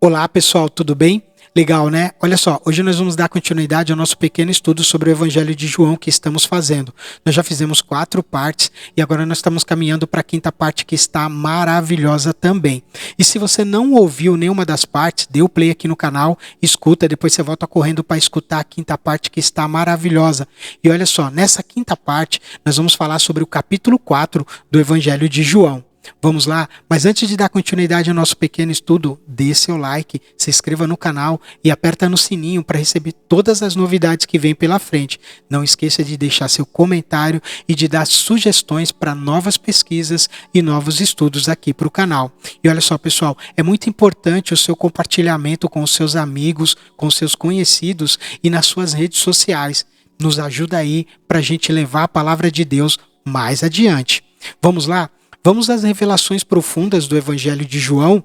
Olá pessoal, tudo bem? Legal, né? Olha só, hoje nós vamos dar continuidade ao nosso pequeno estudo sobre o Evangelho de João que estamos fazendo. Nós já fizemos 4 partes e agora nós estamos caminhando para a 5ª parte que está maravilhosa também. E se você não ouviu nenhuma das partes, dê o play aqui no canal, escuta, depois você volta correndo para escutar a 5ª parte que está maravilhosa. E olha só, nessa 5ª parte nós vamos falar sobre o capítulo 4 do Evangelho de João. Vamos lá? Mas antes de dar continuidade ao nosso pequeno estudo, dê seu like, se inscreva no canal e aperta no sininho para receber todas as novidades que vêm pela frente. Não esqueça de deixar seu comentário e de dar sugestões para novas pesquisas e novos estudos aqui para o canal. E olha só, pessoal, é muito importante o seu compartilhamento com os seus amigos, com os seus conhecidos e nas suas redes sociais. Nos ajuda aí para a gente levar a palavra de Deus mais adiante. Vamos lá? Vamos às revelações profundas do Evangelho de João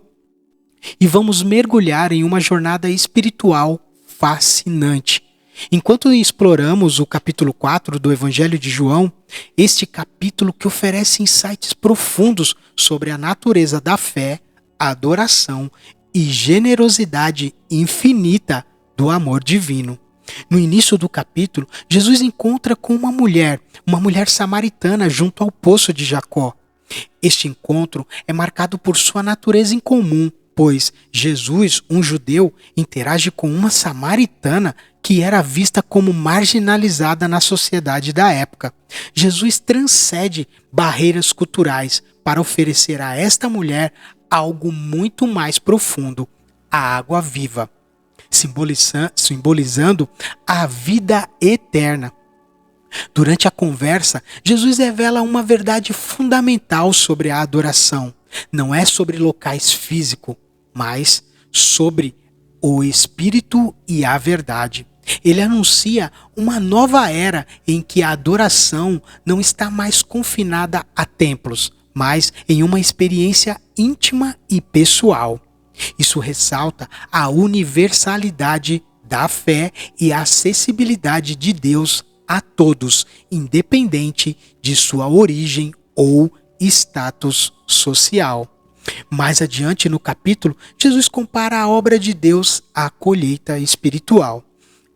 e vamos mergulhar em uma jornada espiritual fascinante. Enquanto exploramos o capítulo 4 do Evangelho de João, este capítulo que oferece insights profundos sobre a natureza da fé, adoração e generosidade infinita do amor divino. No início do capítulo, Jesus encontra com uma mulher samaritana junto ao poço de Jacó. Este encontro é marcado por sua natureza incomum, pois Jesus, um judeu, interage com uma samaritana que era vista como marginalizada na sociedade da época. Jesus transcende barreiras culturais para oferecer a esta mulher algo muito mais profundo, a água viva, simbolizando a vida eterna. Durante a conversa, Jesus revela uma verdade fundamental sobre a adoração. Não é sobre locais físicos, mas sobre o Espírito e a verdade. Ele anuncia uma nova era em que a adoração não está mais confinada a templos, mas em uma experiência íntima e pessoal. Isso ressalta a universalidade da fé e a acessibilidade de Deus a todos, independente de sua origem ou status social. Mais adiante no capítulo, Jesus compara a obra de Deus à colheita espiritual.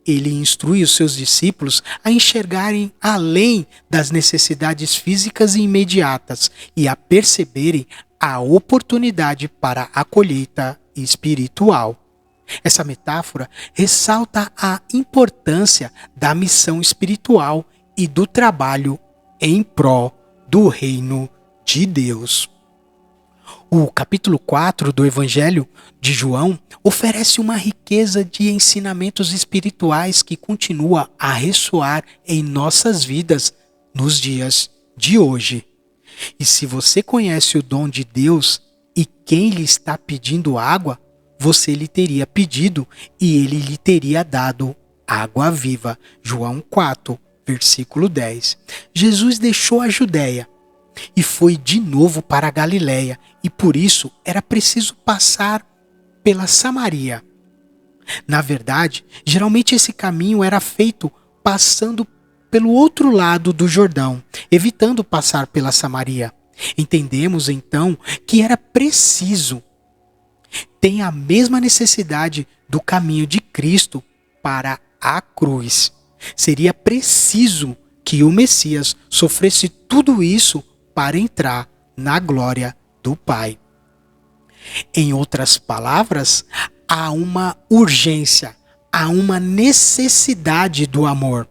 Ele instrui os seus discípulos a enxergarem além das necessidades físicas e imediatas e a perceberem a oportunidade para a colheita espiritual. Essa metáfora ressalta a importância da missão espiritual e do trabalho em pró do reino de Deus. O capítulo 4 do Evangelho de João oferece uma riqueza de ensinamentos espirituais que continua a ressoar em nossas vidas nos dias de hoje. E se você conhece o dom de Deus e quem lhe está pedindo água, você lhe teria pedido e ele lhe teria dado água viva. João 4, versículo 10. Jesus deixou a Judéia e foi de novo para a Galiléia e por isso era preciso passar pela Samaria. Na verdade, geralmente esse caminho era feito passando pelo outro lado do Jordão, evitando passar pela Samaria. Entendemos então que era preciso tem a mesma necessidade do caminho de Cristo para a cruz. Seria preciso que o Messias sofresse tudo isso para entrar na glória do Pai. Em outras palavras, há uma urgência, há uma necessidade do amor.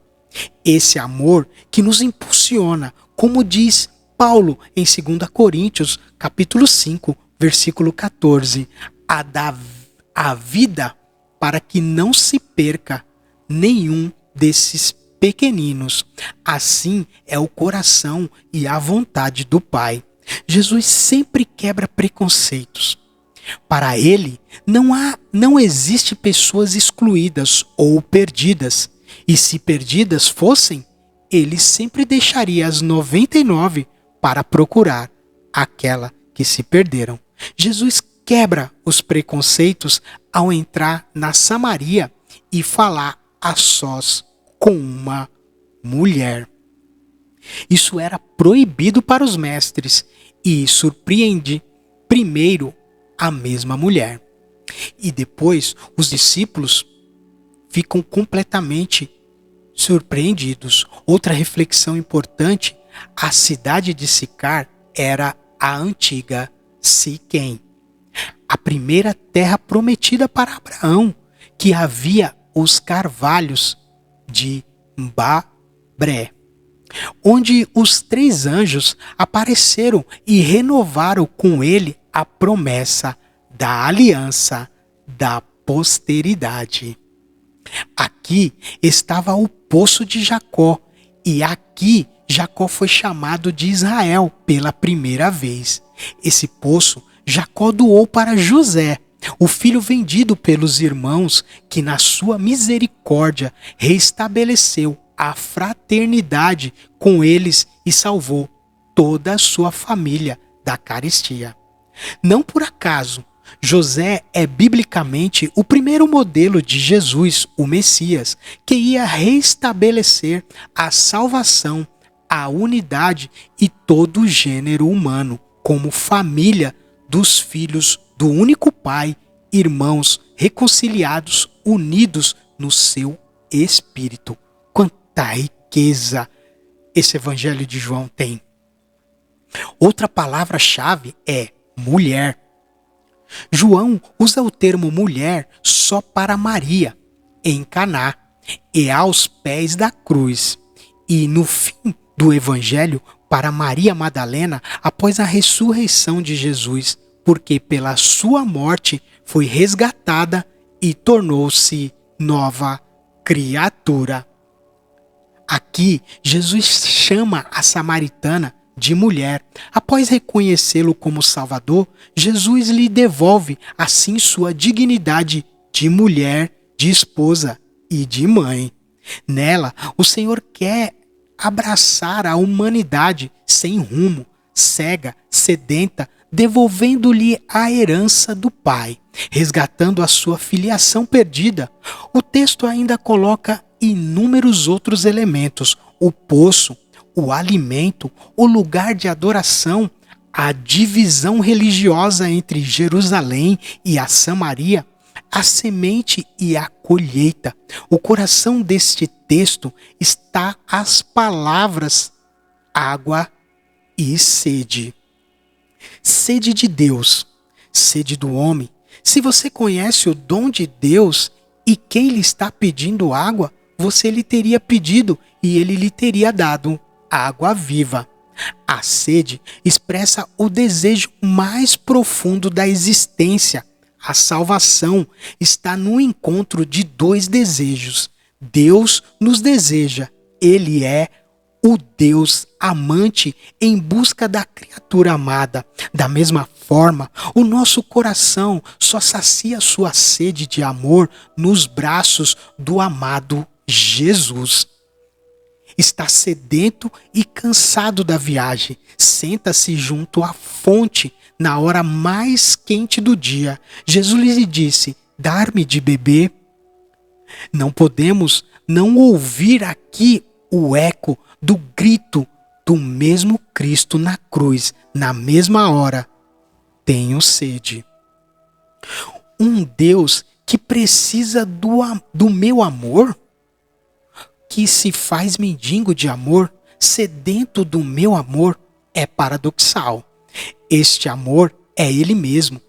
Esse amor que nos impulsiona, como diz Paulo em 2 Coríntios, capítulo 5, versículo 14, a dar a vida para que não se perca nenhum desses pequeninos. Assim é o coração e a vontade do Pai. Jesus sempre quebra preconceitos. Para ele, não existe pessoas excluídas ou perdidas. E se perdidas fossem, ele sempre deixaria as 99 para procurar aquela que se perderam. Jesus quebra os preconceitos ao entrar na Samaria e falar a sós com uma mulher. Isso era proibido para os mestres e surpreende primeiro a mesma mulher. E depois os discípulos ficam completamente surpreendidos. Outra reflexão importante: a cidade de Sicar era a antiga Siquém, a primeira terra prometida para Abraão, que havia os carvalhos de Mambré, onde os 3 anjos apareceram e renovaram com ele a promessa da aliança da posteridade. Aqui estava o poço de Jacó, e aqui Jacó foi chamado de Israel pela primeira vez. Esse poço Jacó doou para José, o filho vendido pelos irmãos, que na sua misericórdia restabeleceu a fraternidade com eles e salvou toda a sua família da carestia. Não por acaso, José é biblicamente o primeiro modelo de Jesus, o Messias, que ia restabelecer a salvação, a unidade e todo o gênero humano, como família dos filhos do único Pai, irmãos reconciliados, unidos no seu Espírito. Quanta riqueza esse Evangelho de João tem! Outra palavra-chave é mulher. João usa o termo mulher só para Maria, em Caná, e aos pés da cruz. E no fim do Evangelho, para Maria Madalena, após a ressurreição de Jesus, porque pela sua morte foi resgatada e tornou-se nova criatura. Aqui, Jesus chama a samaritana de mulher. Após reconhecê-lo como Salvador, Jesus lhe devolve assim sua dignidade de mulher, de esposa e de mãe. Nela, o Senhor quer abraçar a humanidade sem rumo, cega, sedenta, devolvendo-lhe a herança do Pai, resgatando a sua filiação perdida. O texto ainda coloca inúmeros outros elementos: o poço, o alimento, o lugar de adoração, a divisão religiosa entre Jerusalém e a Samaria, a semente e a colheita. O coração deste texto está as palavras água e sede. Sede de Deus, sede do homem. Se você conhece o dom de Deus e quem lhe está pedindo água, você lhe teria pedido e ele lhe teria dado água viva. A sede expressa o desejo mais profundo da existência. A salvação está no encontro de 2 desejos. Deus nos deseja. Ele é o Deus amante em busca da criatura amada. Da mesma forma, o nosso coração só sacia sua sede de amor nos braços do amado Jesus. Está sedento e cansado da viagem. Senta-se junto à fonte na hora mais quente do dia. Jesus lhe disse: dar-me de beber. Não podemos não ouvir aqui o eco do grito do mesmo Cristo na cruz, na mesma hora: tenho sede. Um Deus que precisa do meu amor, que se faz mendigo de amor, sedento do meu amor, é paradoxal. Este amor é Ele mesmo,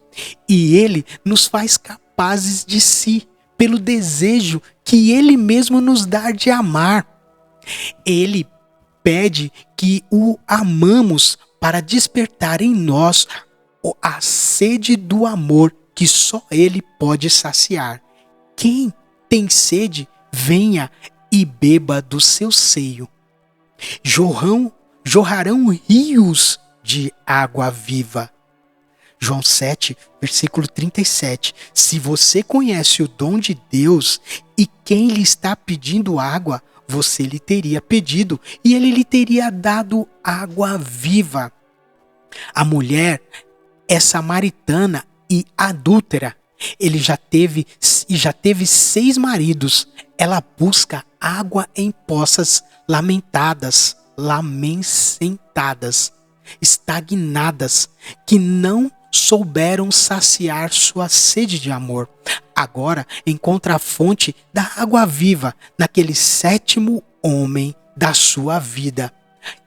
e Ele nos faz capazes de si, pelo desejo que Ele mesmo nos dá de amar. Ele pede que o amamos para despertar em nós a sede do amor que só Ele pode saciar. Quem tem sede, venha e beba do seu seio. Jorrarão rios de água viva. João 7, versículo 37. Se você conhece o dom de Deus e quem lhe está pedindo água, você lhe teria pedido e ele lhe teria dado água viva. A mulher é samaritana e adúltera. Ele já teve 6 maridos. Ela busca água em poças lamentadas, estagnadas, que não souberam saciar sua sede de amor. Agora encontra a fonte da água viva naquele sétimo homem da sua vida,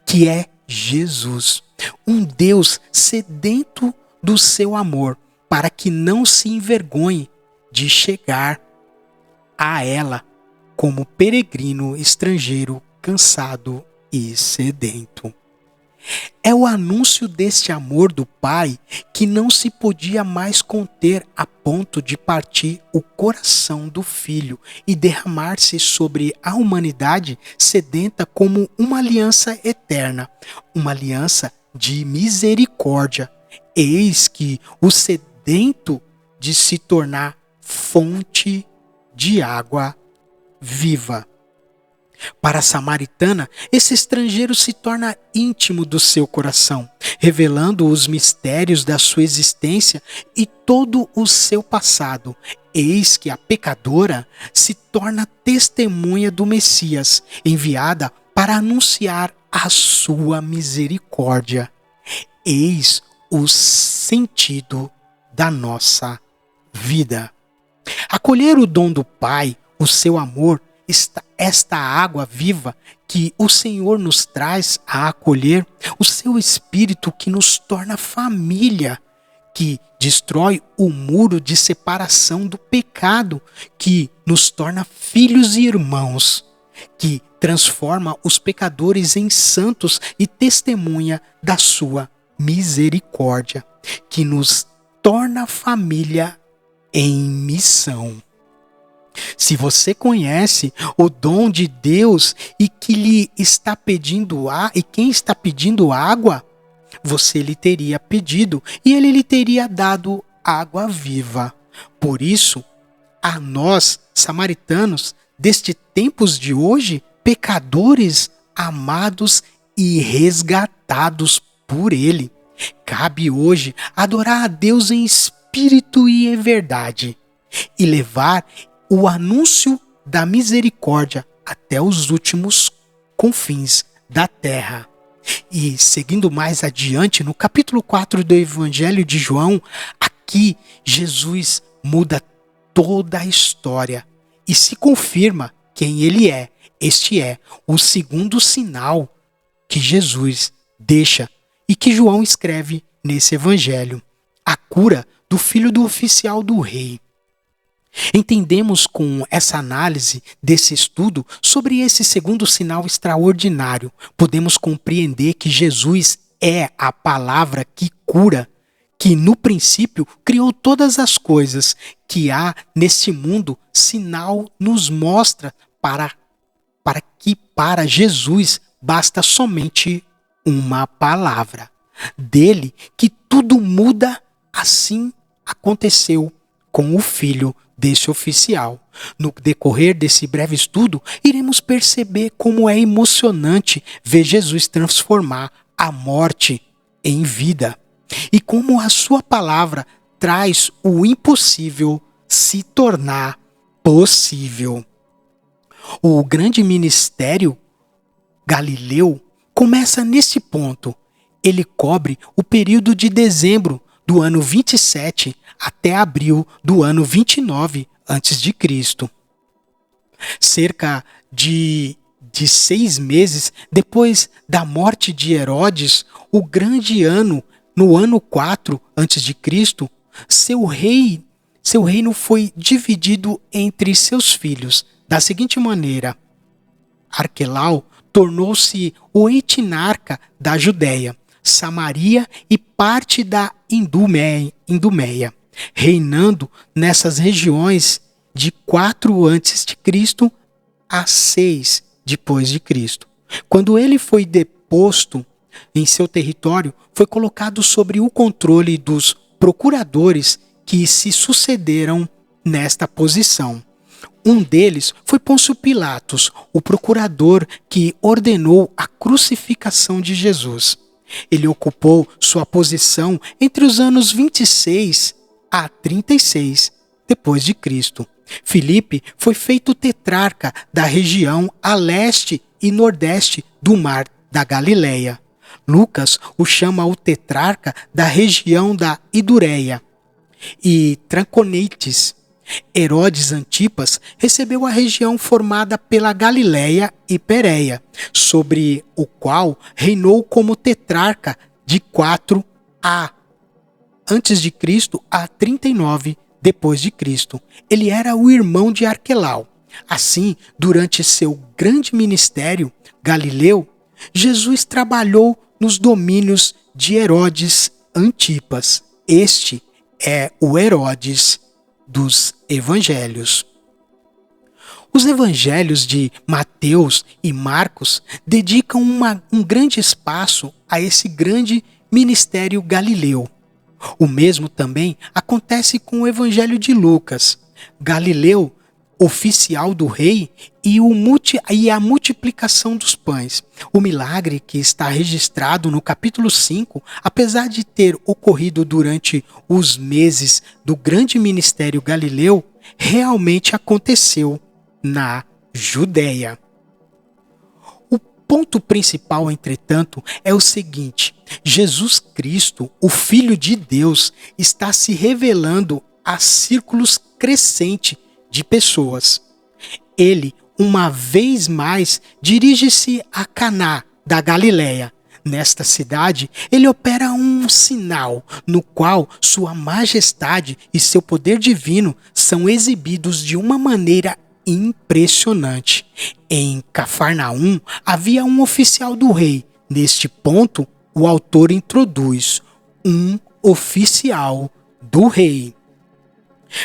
que é Jesus, um Deus sedento do seu amor, para que não se envergonhe de chegar a ela como peregrino estrangeiro cansado e sedento. É o anúncio deste amor do Pai que não se podia mais conter a ponto de partir o coração do Filho e derramar-se sobre a humanidade sedenta como uma aliança eterna, uma aliança de misericórdia. Eis que o sedento de se tornar fonte de água viva. Para a samaritana, esse estrangeiro se torna íntimo do seu coração, revelando os mistérios da sua existência e todo o seu passado. Eis que a pecadora se torna testemunha do Messias, enviada para anunciar a sua misericórdia. Eis o sentido da nossa vida. Acolher o dom do Pai, o seu amor, esta água viva que o Senhor nos traz a acolher, o seu Espírito que nos torna família, que destrói o muro de separação do pecado, que nos torna filhos e irmãos, que transforma os pecadores em santos e testemunha da sua misericórdia, que nos torna família em missão. Se você conhece o dom de Deus e que lhe está pedindo e quem está pedindo água, você lhe teria pedido e ele lhe teria dado água viva. Por isso, a nós, samaritanos, deste tempos de hoje, pecadores amados e resgatados por ele, cabe hoje adorar a Deus em espírito e em verdade e levar o anúncio da misericórdia até os últimos confins da terra. E seguindo mais adiante, no capítulo 4 do Evangelho de João, aqui Jesus muda toda a história e se confirma quem ele é. Este é o segundo sinal que Jesus deixa e que João escreve nesse Evangelho: a cura do filho do oficial do rei. Entendemos com essa análise desse estudo sobre esse segundo sinal extraordinário, podemos compreender que Jesus é a palavra que cura, que no princípio criou todas as coisas que há neste mundo. Sinal nos mostra que para Jesus basta somente uma palavra. Dele que tudo muda, assim aconteceu com o filho desse oficial. No decorrer desse breve estudo, iremos perceber como é emocionante ver Jesus transformar a morte em vida e como a sua palavra traz o impossível se tornar possível. O grande ministério galileu começa neste ponto. Ele cobre o período de dezembro do ano 27 até abril do ano 29 a.C. Cerca de 6 meses depois da morte de Herodes, o grande ano, no ano 4 a.C., seu reino foi dividido entre seus filhos da seguinte maneira: Arquelau tornou-se o etnarca da Judéia, Samaria e parte da Idumeia, reinando nessas regiões de 4 a.C. a 6 depois de Cristo. Quando ele foi deposto em seu território, foi colocado sob o controle dos procuradores que se sucederam nesta posição. Um deles foi Pôncio Pilatos, o procurador que ordenou a crucificação de Jesus. Ele ocupou sua posição entre os anos 26 a 36 depois de Cristo. Filipe foi feito tetrarca da região a leste e nordeste do Mar da Galileia. Lucas o chama o tetrarca da região da Idureia e Traconeites. Herodes Antipas recebeu a região formada pela Galileia e Pérea, sobre o qual reinou como tetrarca de 4 antes de Cristo a 39 depois de Cristo. Ele era o irmão de Arquelau. Assim, durante seu grande ministério galileu, Jesus trabalhou nos domínios de Herodes Antipas. Este é o Herodes dos evangelhos. Os evangelhos de Mateus e Marcos dedicam um grande espaço a esse grande ministério galileu. O mesmo também acontece com o evangelho de Lucas. Galileu, oficial do rei, e a multiplicação dos pães. O milagre que está registrado no capítulo 5, apesar de ter ocorrido durante os meses do grande ministério galileu, realmente aconteceu na Judéia. O ponto principal, entretanto, é o seguinte: Jesus Cristo, o Filho de Deus, está se revelando a círculos crescentes de pessoas. Ele, uma vez mais, dirige-se a Caná da Galileia. Nesta cidade, ele opera um sinal no qual sua majestade e seu poder divino são exibidos de uma maneira impressionante. Em Cafarnaum havia um oficial do rei. Neste ponto, o autor introduz um oficial do rei.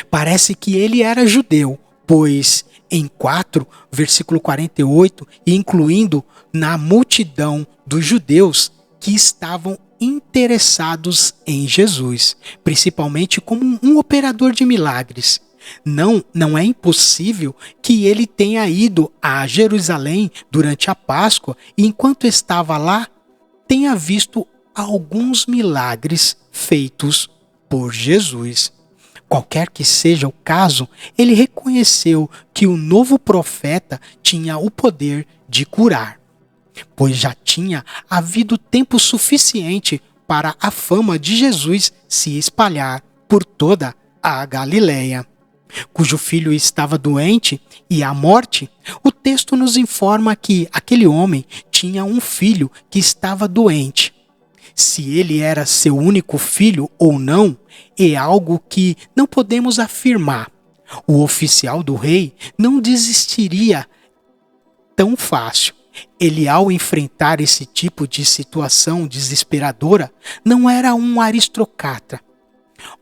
Parece que ele era judeu, pois em 4, versículo 48, incluindo na multidão dos judeus que estavam interessados em Jesus, principalmente como um operador de milagres. Não é impossível que ele tenha ido a Jerusalém durante a Páscoa e, enquanto estava lá, tenha visto alguns milagres feitos por Jesus. Qualquer que seja o caso, ele reconheceu que o novo profeta tinha o poder de curar, pois já tinha havido tempo suficiente para a fama de Jesus se espalhar por toda a Galileia, cujo filho estava doente e à morte. O texto nos informa que aquele homem tinha um filho que estava doente. Se ele era seu único filho ou não, é algo que não podemos afirmar. O oficial do rei não desistiria tão fácil. Ele, ao enfrentar esse tipo de situação desesperadora, não era um aristocrata,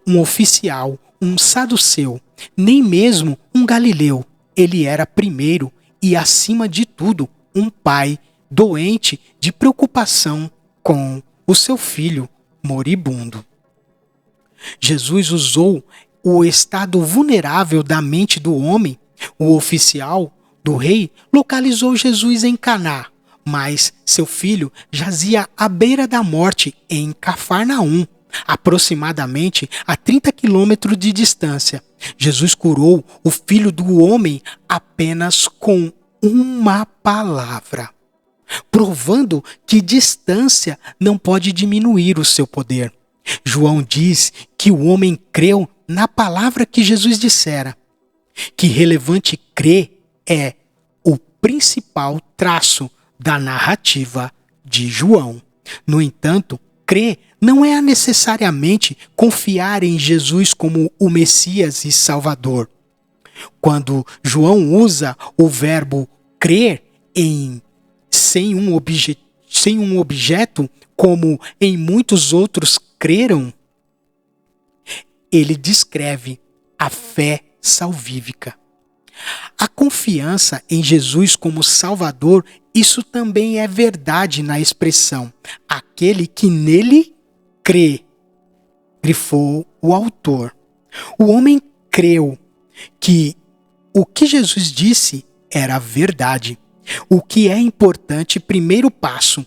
um oficial, um saduceu, nem mesmo um galileu. Ele era primeiro e, acima de tudo, um pai doente de preocupação com o seu filho moribundo. Jesus usou o estado vulnerável da mente do homem. O oficial do rei localizou Jesus em Caná, mas seu filho jazia à beira da morte em Cafarnaum, aproximadamente a 30 quilômetros de distância. Jesus curou o filho do homem apenas com uma palavra, provando que distância não pode diminuir o seu poder. João diz que o homem creu na palavra que Jesus dissera. Que relevante crer é o principal traço da narrativa de João. No entanto, crer não é necessariamente confiar em Jesus como o Messias e Salvador. Quando João usa o verbo crer sem um objeto, como em muitos outros creram, ele descreve a fé salvífica. A confiança em Jesus como Salvador, isso também é verdade na expressão aquele que nele crê, grifou o autor. O homem creu que o que Jesus disse era verdade. O que é importante, primeiro passo,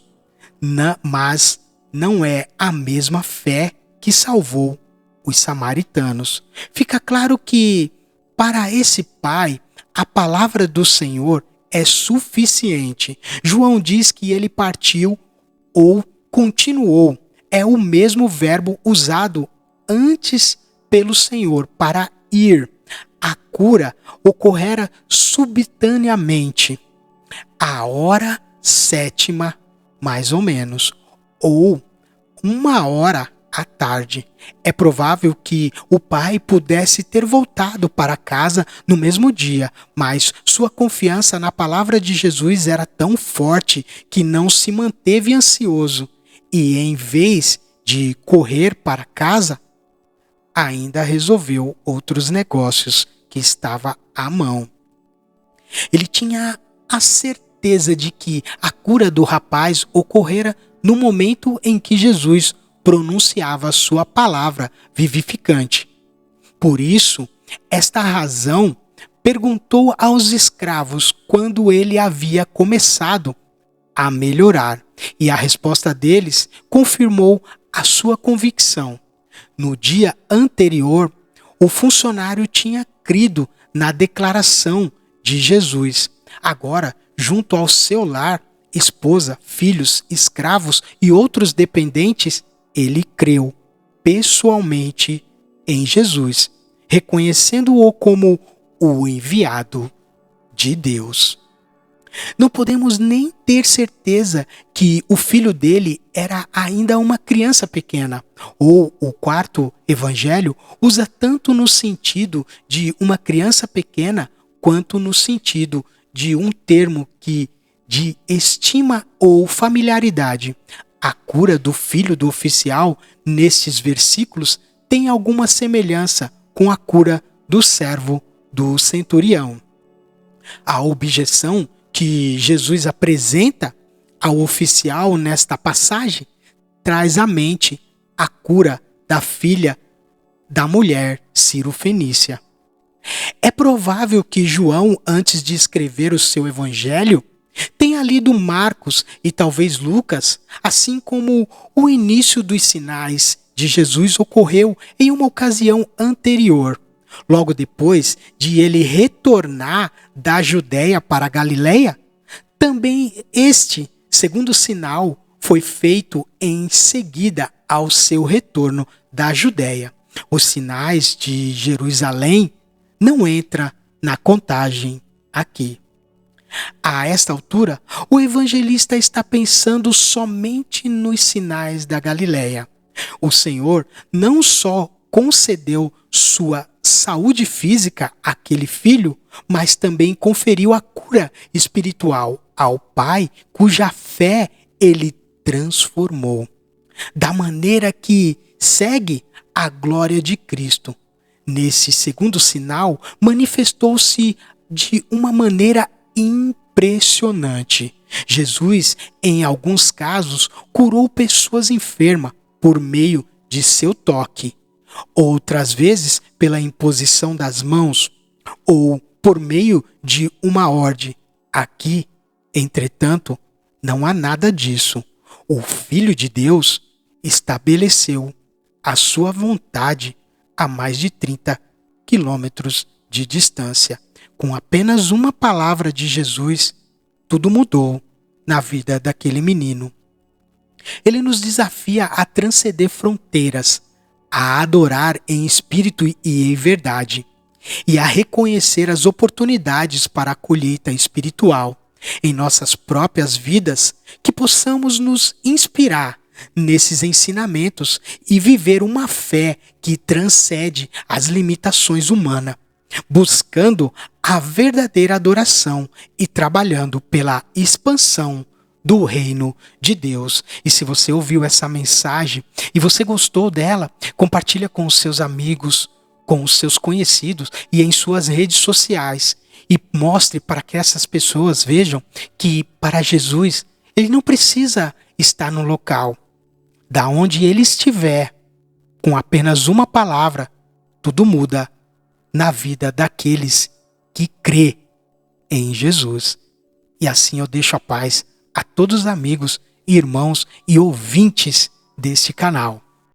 mas não é a mesma fé que salvou os samaritanos. Fica claro que, para esse pai, a palavra do Senhor é suficiente. João diz que ele partiu ou continuou é o mesmo verbo usado antes pelo Senhor para ir. A cura ocorrera subitaneamente, à hora 7ª, mais ou menos, ou 1 hora à tarde. É provável que o pai pudesse ter voltado para casa no mesmo dia, mas sua confiança na palavra de Jesus era tão forte que não se manteve ansioso e, em vez de correr para casa, ainda resolveu outros negócios que estava à mão. Ele tinha a certeza de que a cura do rapaz ocorrera no momento em que Jesus pronunciava sua palavra vivificante. Por isso, esta razão, perguntou aos escravos quando ele havia começado a melhorar, e a resposta deles confirmou a sua convicção. No dia anterior, o funcionário tinha crido na declaração de Jesus. Agora, junto ao seu lar, esposa, filhos, escravos e outros dependentes, ele creu pessoalmente em Jesus, reconhecendo-o como o enviado de Deus. Não podemos nem ter certeza que o filho dele era ainda uma criança pequena, ou o quarto evangelho usa tanto no sentido de uma criança pequena quanto no sentido de um termo que de estima ou familiaridade. A cura do filho do oficial nestes versículos tem alguma semelhança com a cura do servo do centurião. A objeção que Jesus apresenta ao oficial nesta passagem traz à mente a cura da filha da mulher Ciro-fenícia. É provável que João, antes de escrever o seu evangelho, tenha lido Marcos e talvez Lucas, assim como o início dos sinais de Jesus ocorreu em uma ocasião anterior, logo depois de ele retornar da Judéia para a Galileia. Também este segundo sinal foi feito em seguida ao seu retorno da Judéia. Os sinais de Jerusalém não entram na contagem aqui. A esta altura, o evangelista está pensando somente nos sinais da Galileia. O Senhor não só concedeu sua saúde física àquele filho, mas também conferiu a cura espiritual ao pai, cuja fé ele transformou, da maneira que segue a glória de Cristo. Nesse segundo sinal, manifestou-se de uma maneira impressionante. Jesus, em alguns casos, curou pessoas enfermas por meio de seu toque. Outras vezes, pela imposição das mãos ou por meio de uma ordem. Aqui, entretanto, não há nada disso. O Filho de Deus estabeleceu a sua vontade a mais de 30 quilômetros de distância. Com apenas uma palavra de Jesus, tudo mudou na vida daquele menino. Ele nos desafia a transcender fronteiras, a adorar em espírito e em verdade, e a reconhecer as oportunidades para a colheita espiritual em nossas próprias vidas, que possamos nos inspirar nesses ensinamentos e viver uma fé que transcende as limitações humanas, buscando a verdadeira adoração e trabalhando pela expansão do reino de Deus. E se você ouviu essa mensagem e você gostou dela, compartilha com os seus amigos, com os seus conhecidos e em suas redes sociais, e mostre para que essas pessoas vejam que para Jesus ele não precisa estar no local. Da onde ele estiver, com apenas uma palavra, tudo muda na vida daqueles que crê em Jesus. E assim eu deixo a paz a todos os amigos, irmãos e ouvintes deste canal.